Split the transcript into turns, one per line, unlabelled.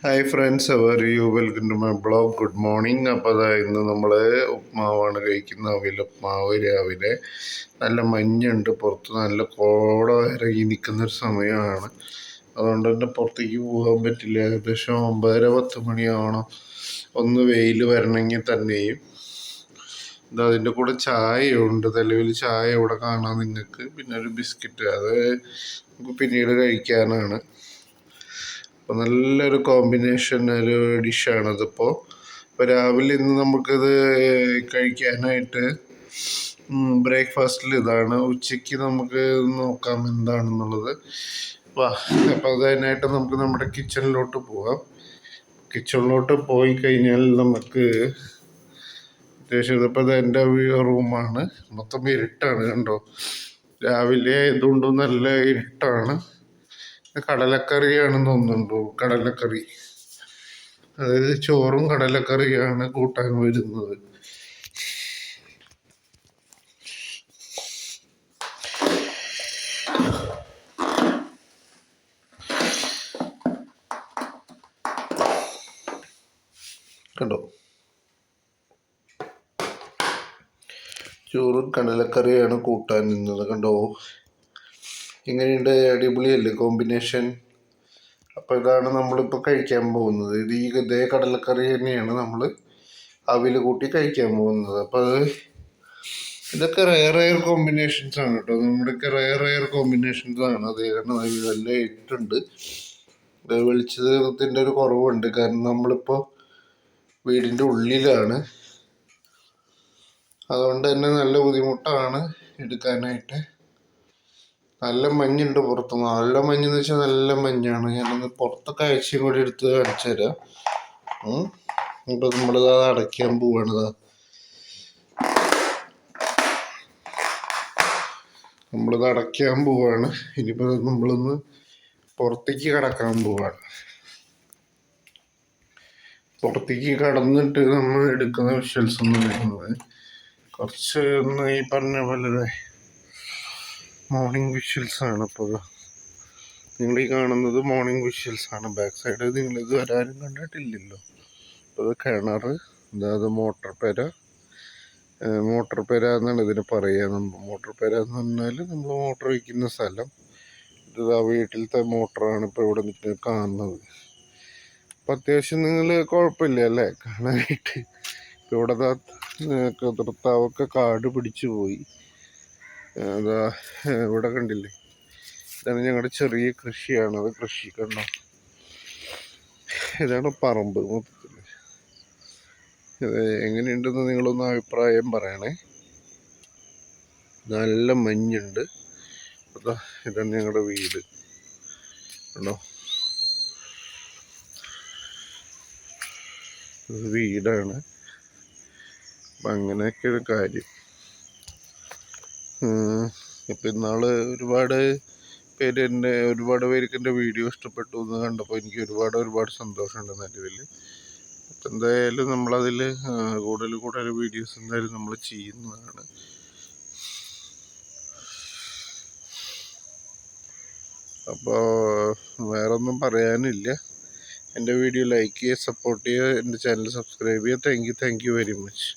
Hi friends, അവർ you welcome to my blog. Good morning. അപ്പോൾ അതാ ഇന്ന് നമ്മൾ ഉപ്മാവാണ് കഴിക്കുന്ന. ഉപ്മാവ് രാവിലെ. നല്ല മഞ്ഞുണ്ട് പുറത്ത്, നല്ല കോട ഇറങ്ങി നിൽക്കുന്നൊരു സമയമാണ്. അതുകൊണ്ട് തന്നെ പുറത്തേക്ക് പോകാൻ പറ്റില്ല. ഏകദേശം 9:30-10 മണിയാവണം ഒന്ന് വെയിൽ വരണമെങ്കിൽ തന്നെയും. അതിൻ്റെ കൂടെ ചായയുണ്ട്. നിലവിൽ ചായ ഇവിടെ കാണാം നിങ്ങൾക്ക്. പിന്നെ ഒരു ബിസ്ക്കറ്റ്, അത് നമുക്ക് പിന്നീട് കഴിക്കാനാണ്. അപ്പോൾ നല്ലൊരു കോമ്പിനേഷൻ ഒരു ഡിഷാണതിപ്പോൾ. ഇപ്പോൾ രാവിലെ ഇന്ന് നമുക്കിത് കഴിക്കാനായിട്ട് ബ്രേക്ക്ഫാസ്റ്റിൽ ഇതാണ്. ഉച്ചയ്ക്ക് നമുക്ക് നോക്കാം എന്താണെന്നുള്ളത്. അപ്പോൾ അതിനായിട്ട് നമുക്ക് നമ്മുടെ കിച്ചണിലോട്ട് പോകാം. കിച്ചണിലോട്ട് പോയി കഴിഞ്ഞാൽ നമുക്ക് അത്യാവശ്യം ഇതിപ്പോൾ എൻ്റെ റൂമാണ്. മൊത്തം ഇരുട്ടാണ്, കണ്ടോ. രാവിലെ ആയതുകൊണ്ട് നല്ല ഇരുട്ടാണ്. കടലക്കറിയാണെന്ന് തോന്നുന്നുണ്ടോ, കടലക്കറി. അതായത് ചോറും കടലക്കറിയാണ് കൂട്ടാൻ വരുന്നത്. കണ്ടോ, ചോറും കടലക്കറിയാണ് കൂട്ടാൻ നിന്നത്. കണ്ടോ, ഇങ്ങനെയുണ്ട്. അടിപൊളിയല്ലേ കോമ്പിനേഷൻ. അപ്പോൾ ഇതാണ് നമ്മളിപ്പോൾ കഴിക്കാൻ പോകുന്നത്. ഇതേ കടലക്കറി തന്നെയാണ് നമ്മൾ അവിൽ കൂട്ടി കഴിക്കാൻ പോകുന്നത്. അപ്പോൾ ഇതൊക്കെ റയർ കോമ്പിനേഷൻസ് ആണ് കേട്ടോ. നമ്മുടെയൊക്കെ റയർ കോമ്പിനേഷൻസ് ആണ്. അത് കാരണം നല്ല ഇട്ടുണ്ട്. വെളിച്ചത്തിൻ്റെ ഒരു കുറവുണ്ട്. കാരണം നമ്മളിപ്പോൾ വീടിൻ്റെ ഉള്ളിലാണ്. അതുകൊണ്ട് തന്നെ നല്ല ബുദ്ധിമുട്ടാണ് എടുക്കാനായിട്ട്. നല്ല മഞ്ഞുണ്ട് പുറത്ത്. നല്ല മഞ്ഞെന്ന് വെച്ചാൽ നല്ല മഞ്ഞാണ്. ഞാനൊന്ന് പുറത്തെ കാഴ്ചയും കൂടി എടുത്ത് കാണിച്ചു തരാം. ഇപ്പം നമ്മളിത് അടയ്ക്കാൻ പോവാണ്. നമ്മളിത് അടയ്ക്കാൻ പോവാണ്. ഇനിയിപ്പോൾ നമ്മളൊന്ന് പുറത്തേക്ക് കടക്കാൻ പോവാണ്. പുറത്തേക്ക് കടന്നിട്ട് നമ്മൾ എടുക്കുന്ന വിഷ്വൽസ് എന്ന് പറയുന്നത് കുറച്ച് ഒന്ന് ഈ പറഞ്ഞ പോലെ മോർണിംഗ് വിഷ്വൽസ് ആണ്. അപ്പോൾ നിങ്ങൾ ഈ കാണുന്നത് മോർണിംഗ് വിഷ്വൽസ് ആണ്. ബാക്ക് സൈഡ് നിങ്ങളിത് വരാനും കണ്ടിട്ടില്ലല്ലോ. അപ്പോൾ അത് കിണർ, അതായത് മോട്ടർ പെര എന്നാണ് ഇതിന് പറയുക. മോട്ടർ പെര എന്ന് പറഞ്ഞാൽ നമ്മൾ മോട്ടർ വയ്ക്കുന്ന സ്ഥലം. ഇത് ആ വീട്ടിലത്തെ മോട്ടറാണ് ഇപ്പോൾ ഇവിടെ നിൽക്കുന്ന കാണുന്നത്. അപ്പം അത്യാവശ്യം നിങ്ങൾ കുഴപ്പമില്ല അല്ലേ കാണാനായിട്ട്. ഇവിടെ കതിർത്താവൊക്കെ കാട് പിടിച്ചു പോയി. അതാ ഇവിടെ കണ്ടില്ലേ, ഇതാണ് ഞങ്ങളുടെ ചെറിയ കൃഷിയാണത്. കൃഷി കണ്ടോ, ഇതാണ് പറമ്പ് മൊത്തത്തിൽ. ഇത് എങ്ങനെയുണ്ടെന്ന് നിങ്ങളൊന്ന് അഭിപ്രായം പറയണേ. നല്ല മഞ്ഞുണ്ട്. അതാ ഇതാണ് ഞങ്ങളുടെ വീട് കണ്ടോ. ഇത് വീടാണ്. അപ്പം അങ്ങനെയൊക്കെ ഒരു കാര്യം. ഇപ്പം ഇന്നാള് ഒരുപാട് പേർക്ക് എൻ്റെ വീഡിയോ ഇഷ്ടപ്പെട്ടു എന്ന് കണ്ടപ്പോൾ എനിക്ക് ഒരുപാട് സന്തോഷമുണ്ട് നിലവിൽ. അപ്പം എന്തായാലും നമ്മളതിൽ കൂടുതൽ വീഡിയോസ് എന്തായാലും നമ്മൾ ചെയ്യുന്നതാണ്. അപ്പോൾ വേറൊന്നും പറയാനില്ല. എൻ്റെ വീഡിയോ ലൈക്ക് ചെയ്യുക, സപ്പോർട്ട് ചെയ്യുക, എൻ്റെ ചാനൽ സബ്സ്ക്രൈബ് ചെയ്യുക. Thank you very much.